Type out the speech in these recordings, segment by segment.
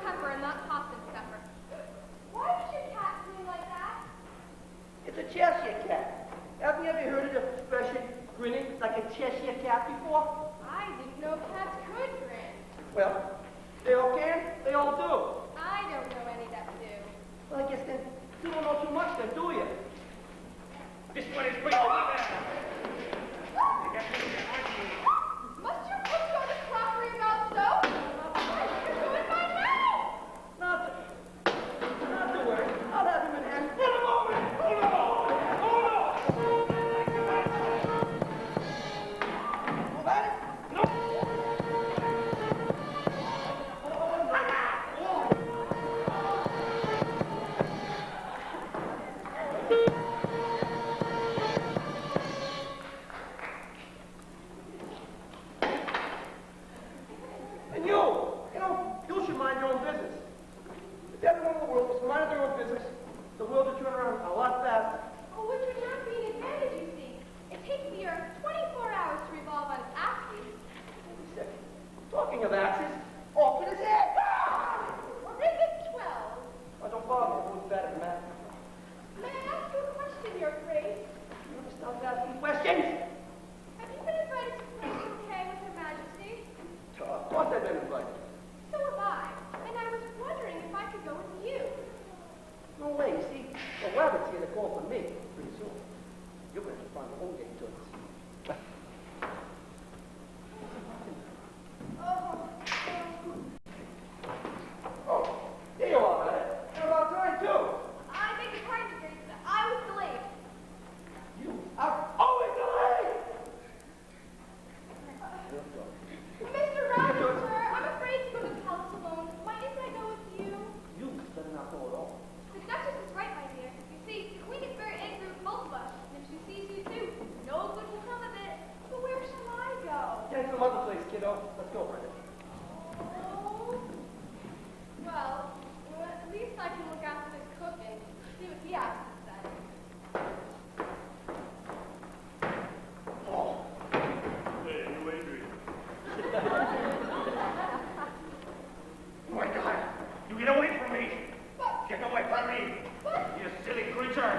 pepper and not Hopkins pepper. Why does your cat grin like that? It's a Cheshire cat. Have you ever heard of the expression grinning like a Cheshire cat before? I didn't know cats could grin. Well, they all can, they all do. I don't know any that do. Well, I guess then you don't know too much then, do you? This one is way over there. Must your foot go to crockery about soap? What are you doing by now? Not to worry. I'll have him in hand. In a moment! Hold on! Hold on! Move at it? No! And you should mind your own business. If everyone in the world was minding their own business, the world would turn around a lot faster. Oh, which would not be an advantage, you see. It takes the earth 24 hours to revolve on its axis. Wait a second. Talking of axes, off with his head! Or is it 12? Oh, don't bother me. I'm always bad at math. May I ask you a question, Your Grace? You ever stop asking questions? Have you been invited to play croquet with Her Majesty? Of course I've been invited. So have I, and I was wondering if I could go with you. No way. You see, the rabbit's here to call for me pretty soon. You're going to find the home game to us. Oh, here you are, man. You're about time, too. I beg your pardon, Your Grace. I was delayed. You are always delayed! Mr. Robbins, sir, I'm afraid to go to the palace alone. Mightn't I go with you? You better not go at all. The Duchess is right, my dear. You see, the Queen is very angry with both of us. And if she sees you too, no good will come of it. But where shall I go? Get some other place, kiddo. Let's go, Brenda. Oh. Well, at least I can look after this cooking. See what he has to say. Hey, you Adrian. Oh, my God. You get away from me! Get away from me! You silly creature!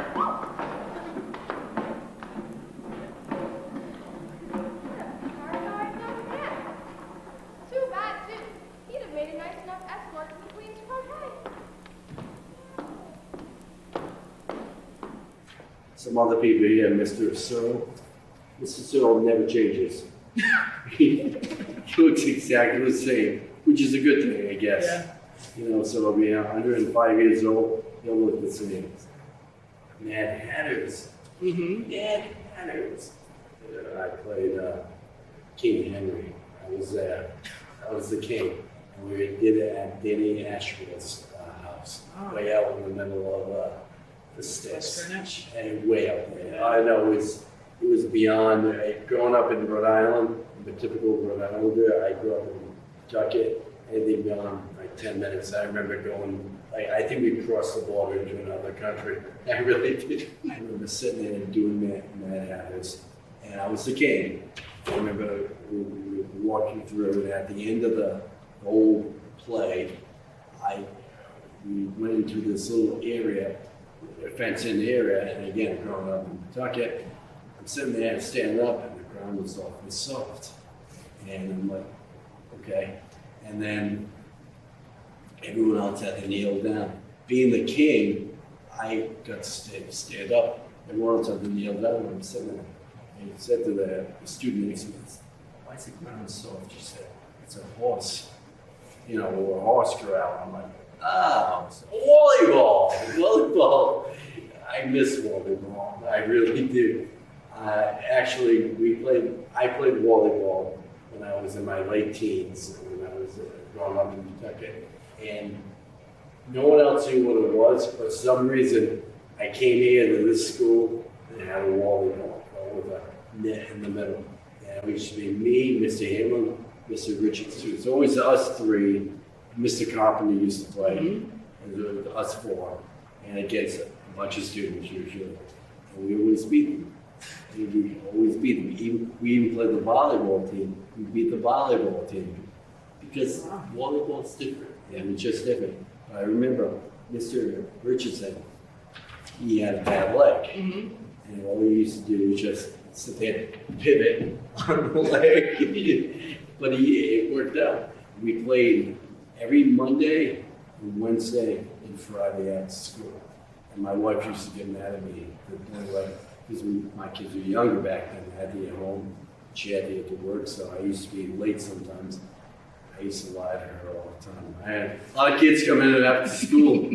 Paranoid young man. Too bad, too. He'd have made a nice enough escort to the Queen's croquet. Some other people here, Mr. Searle. Mr. Searle never changes. He looks exactly the same, which is a good thing, I guess. Yeah. You know, so he'll be 105 years old, he'll look the same. Mad Hatters. Mad Hatters. I played King Henry. I was there. I was the king. And we did it at Danny Ashworth's house, way out in the middle of the sticks. West Greenwich? And way out there. I know it was beyond. Growing up in Rhode Island, the typical Rhode Islander, I grew up in Pawtucket. Anything beyond like 10 minutes. I remember going. I think we crossed the border into another country. I really did. I remember sitting there and doing Mad Hatters, and I was the king. I remember we were walking through, and at the end of the whole play, we went into this little area, a fenced-in area, and again, growing up in Pawtucket, I'm sitting there and standing up, and the ground was awfully soft, and I'm like, okay. And then everyone else had to kneel down. Being the king, I got to stand up. Everyone else had to kneel down when I'm sitting there. And he said to the student next to me, "Why is the ground soft?" She said, "It's a horse, or a horse corral." I'm like, volleyball. I miss volleyball. I really do. Actually, I played volleyball when I was in my late teens, when I was growing up in Pawtucket, and no one else knew what it was. For some reason, I came here to this school and had a volleyball with a net in the middle. And it used to be me, Mr. Hamlin, Mr. Richards too. It's always us three. Mr. Carpenter used to play, and it was us four, and against a bunch of students usually. And we always beat them. We always beat them. We even played the volleyball team. We beat the volleyball team because volleyball's different. And it's just different. I remember Mr. Richardson, he had a bad leg. And all he used to do was just sit there, pivot on the leg. But it worked out. We played every Monday, and Wednesday, and Friday at school. And my wife used to get mad at me because my kids were younger back then. I had to be at home. She had to get to work, so I used to be late sometimes. I used to lie to her all the time. I had a lot of kids come in after school.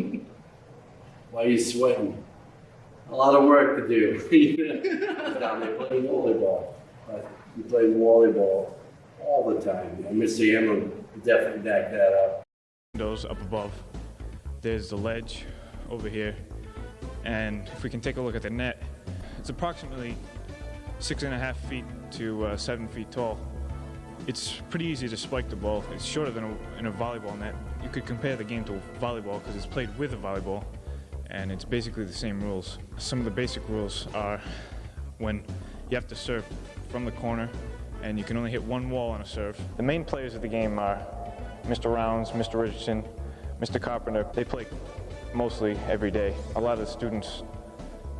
Why are you sweating? A lot of work to do. Down there playing volleyball. We played volleyball all the time. And Mr. Hamlin would definitely back that up. Windows up above. There's the ledge over here. And if we can take a look at the net, it's approximately 6.5 feet to 7 feet tall. It's pretty easy to spike the ball. It's shorter than in a volleyball net. You could compare the game to volleyball because it's played with a volleyball, and it's basically the same rules. Some of the basic rules are when you have to serve from the corner, and you can only hit one wall on a serve. The main players of the game are Mr. Rounds, Mr. Richardson, Mr. Carpenter. They play mostly every day. A lot of the students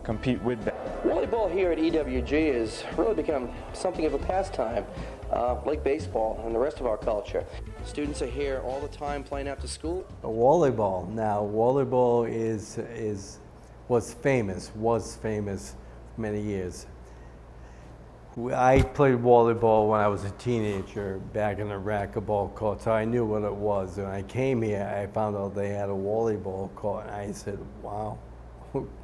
compete with them. Volleyball here at EWG has really become something of a pastime, like baseball and the rest of our culture. Students are here all the time playing after school. Volleyball. Now, volleyball was famous for many years. I played volleyball when I was a teenager back in the racquetball court, so I knew what it was. When I came here, I found out they had a volleyball court, and I said, wow,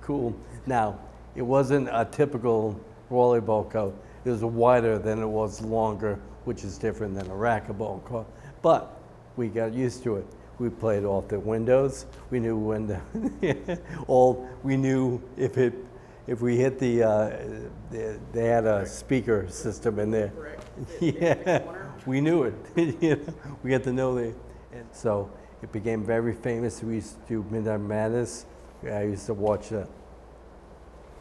cool. Now, it wasn't a typical volleyball court. It was wider than it was longer, which is different than a racquetball court. But we got used to it. We played off the windows. We knew when we knew if we hit they had a speaker system in there. Yeah, we knew it. We had to know that. And so it became very famous. We used to do MidKnight Madness. I used to watch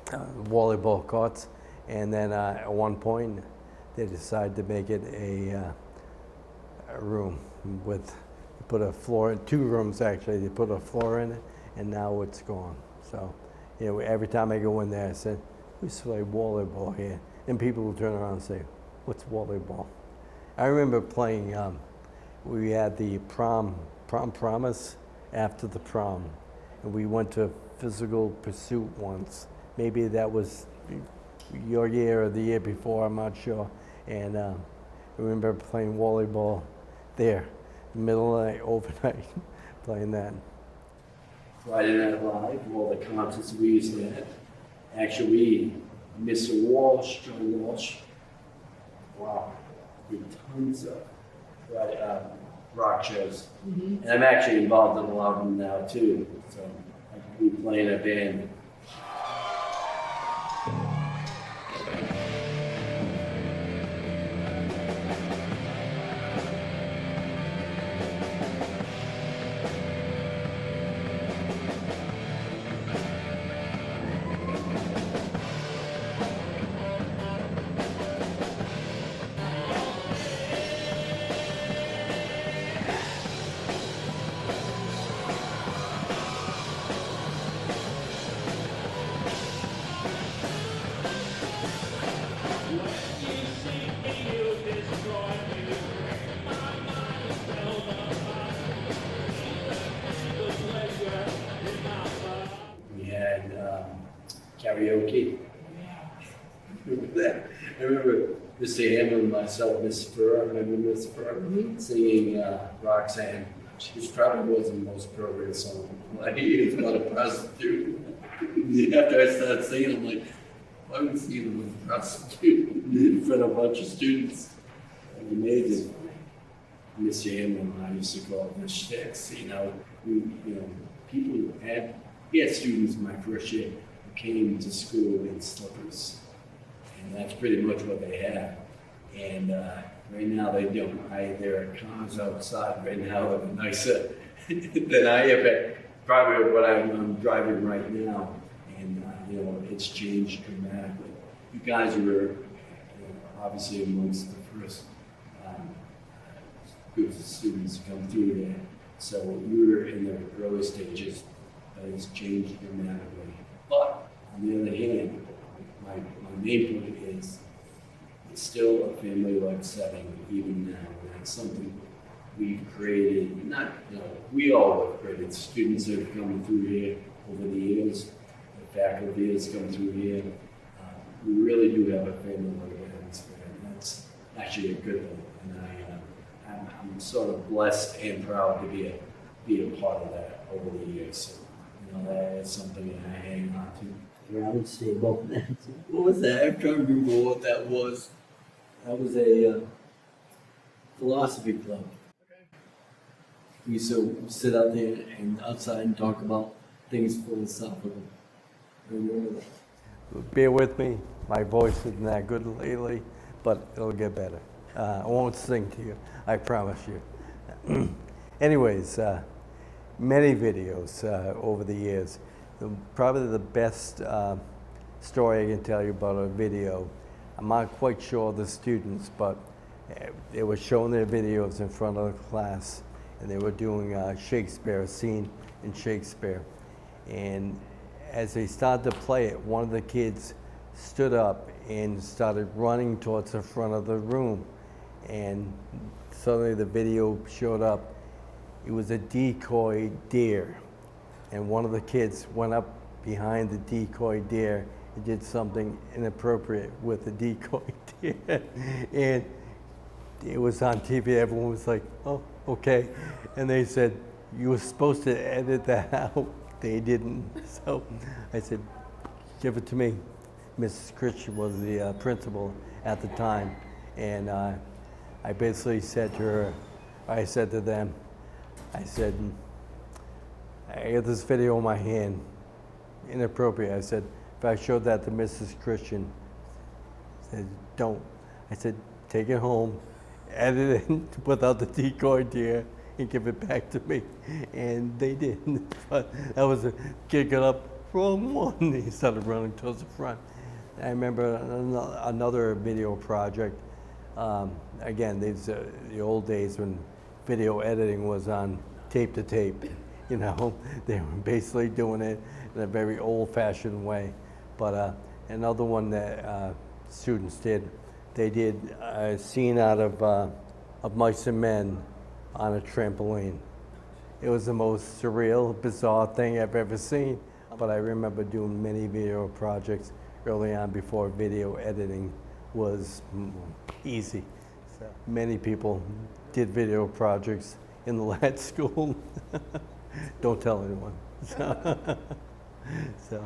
volleyball courts, and then at one point they decided to make it a room with put a floor, 2 rooms actually. They put a floor in it, and now it's gone. So, you know, every time I go in there, I said, we used to play volleyball here, and people will turn around and say, what's volleyball? I remember playing. We had the prom promise after the prom. And we went to Physical Pursuit once. Maybe that was your year or the year before, I'm not sure. And I remember playing volleyball there, middle of the night, overnight, playing that. Friday Night Live, all the concerts we used to have. Actually, Mr. Walsh, John Walsh, wow, did tons of rock shows. And I'm actually involved in a lot of them now too. So we play in a band. Karaoke. Remember that? I remember Mr. Hamlin, myself, Miss Furr, remember Miss Furr, singing Roxanne. Which probably wasn't the most appropriate song. Like, he was about a prostitute. After I started singing, I'm like, why would we sing with a prostitute in front of a bunch of students? It was amazing. Mr. Hamlin, I used to call it the shticks. People we had students my first year who came to school in slippers. And that's pretty much what they had. And right now they don't. There are cars outside right now that are nicer than I have. Probably what I'm driving right now. And it's changed dramatically. You guys were obviously amongst the first groups of students come through there. So we were in the early stages, but it's changed dramatically. But on the other hand, my main point is it's still a family-like setting even now. And that's something we've created, not, we all have created. Students that have come through here over the years, the faculty that's come through here. We really do have a family-like atmosphere, and that's actually a good thing. And I'm sort of blessed and proud to be a part of that over the years. So, that is something that I hang on to. I would say about that. What was that? I'm trying to remember what that was. That was a philosophy club. We used to sit out there and outside and talk about things philosophical. I remember that. Bear with me. My voice isn't that good lately, but it'll get better. I won't sing to you, I promise you. Anyways, many videos over the years. Probably the best story I can tell you about a video, I'm not quite sure of the students, but they were showing their videos in front of the class, and they were doing Shakespeare, a scene in Shakespeare. And as they started to play it, one of the kids stood up and started running towards the front of the room. And suddenly the video showed up. It was a decoy deer. And one of the kids went up behind the decoy deer and did something inappropriate with the decoy deer. And it was on TV. Everyone was like, oh, okay. And they said, you were supposed to edit that out. They didn't. So I said, give it to me. Mrs. Christian was the principal at the time. And I basically said to her, I said to them, I said, I got this video in my hand, inappropriate. I said, if I showed that to Mrs. Christian, I said, don't. I said, take it home, edit it without the decoy deer, and give it back to me. And they did. But that was a kid got up, wrong one. He started running towards the front. I remember another video project. Again, these the old days when video editing was on tape to tape. They were basically doing it in a very old-fashioned way. But another one that students did, they did a scene out of Mice and Men on a trampoline. It was the most surreal, bizarre thing I've ever seen. But I remember doing many video projects early on before video editing was easy. So many people did video projects in the lad school. Don't tell anyone. So.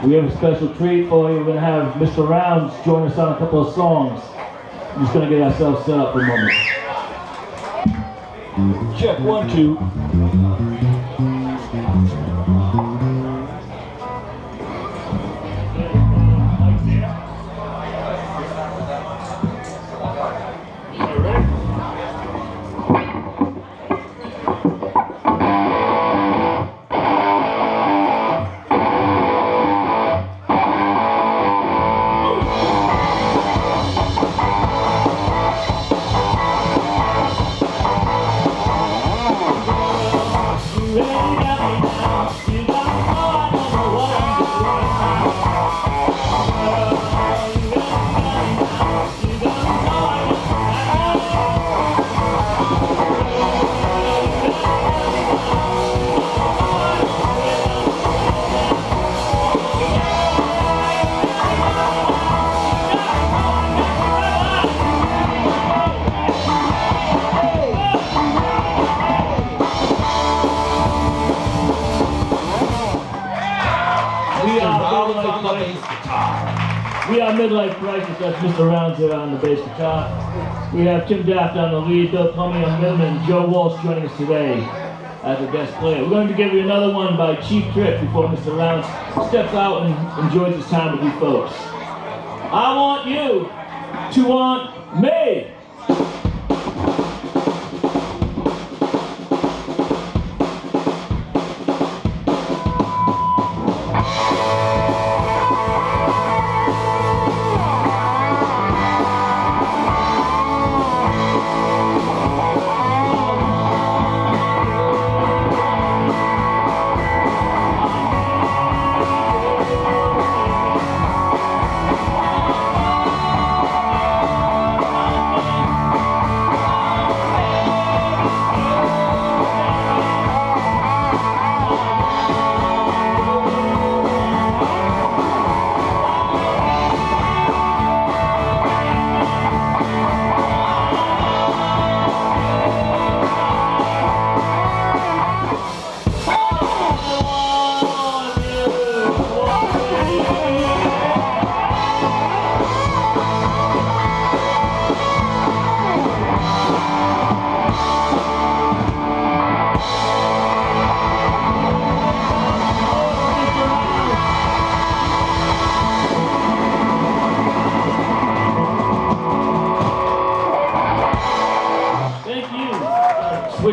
We have a special treat for you. We're going to have Mr. Rounds join us on a couple of songs. I'm just going to get ourselves set up for a moment. Check 1, 2. We are Midlife Crisis, that's Mr. Rounds there on the bass guitar. We have Tim Daft on the lead, Bill Plummy on rhythm, and Joe Walsh joining us today as the guest player. We're going to give you another one by Cheap Trick before Mr. Rounds steps out and enjoys his time with you folks. I want you to want me.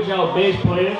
Watch out, bass players.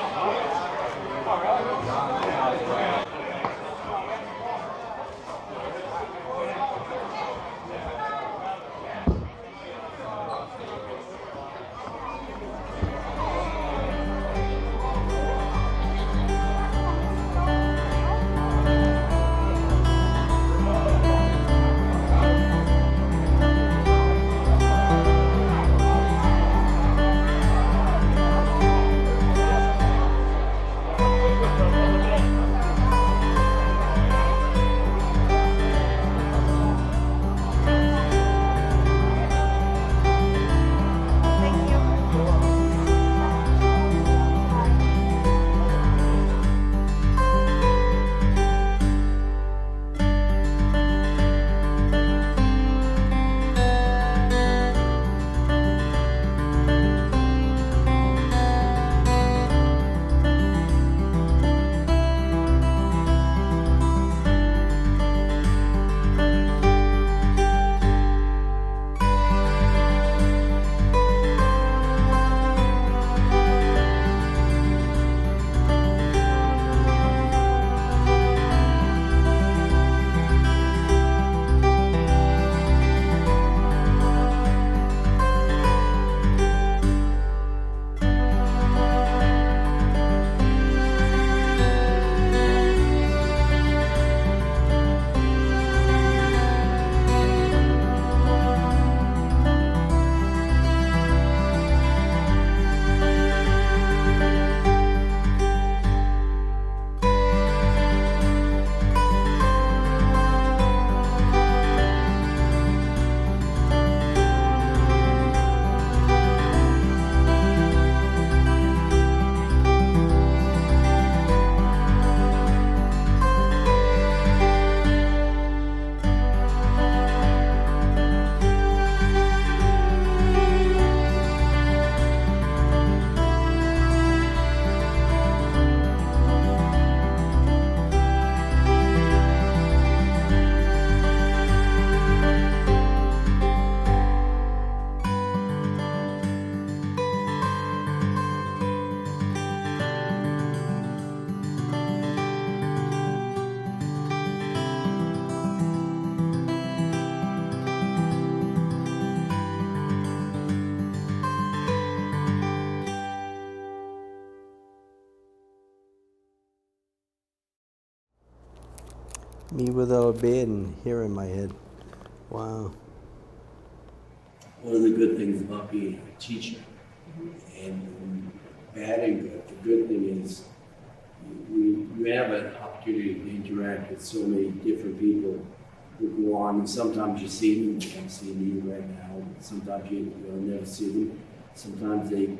Me without a beard and hair in my head. Wow. One of the good things about being a teacher, and bad and good, the good thing is you have an opportunity to interact with so many different people who go on, and sometimes you see them, like I'm seeing you right now, sometimes you'll never see them, sometimes they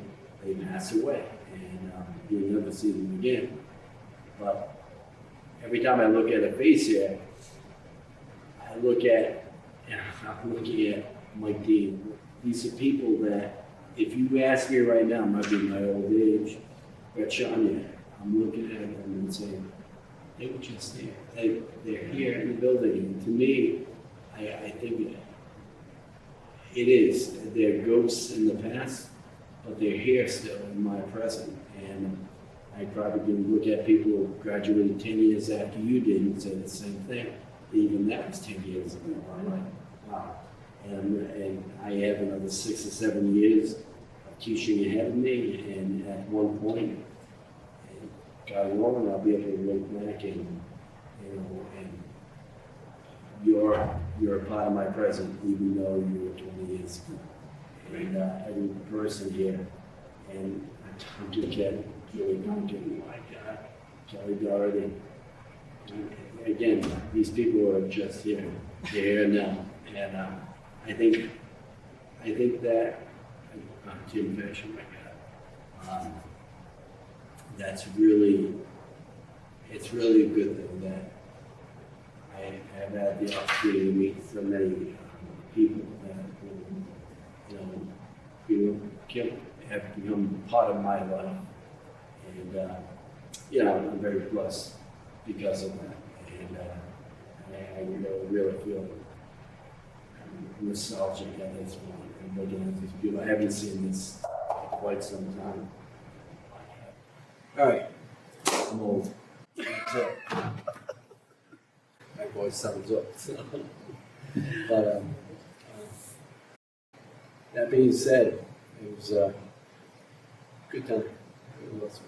pass away, and you'll never see them again. But every time I look at a face here, I'm looking at Mike Dean. These are people that, if you ask me right now, might be my old age, but Shania, I'm looking at them and saying, they were just there. They're here in the building. And to me, I think it is. They're ghosts in the past, but they're here still in my present. And I probably can look at people who graduated 10 years after you did and say the same thing. Even that was 10 years ago. I'm like, wow. And I have another 6 or 7 years of teaching ahead of me. And at one point, God willing, I'll be able to look back and, and you're a part of my present, even though you were 20 years ago. And every person here, and I talked to Ken, Julie Duncan, Kelly Doherty. Again, these people are just here. They're here now. And I think that Tim Fish, that's really, it's really a good thing that I have had the opportunity to meet so many people that have become part of my life. And I'm very blessed because of that. And I really feel nostalgic at this point. And looking at these people, I haven't seen this in quite some time. All right. I'm old. My voice sounds up. So. But that being said, it was a good time. It was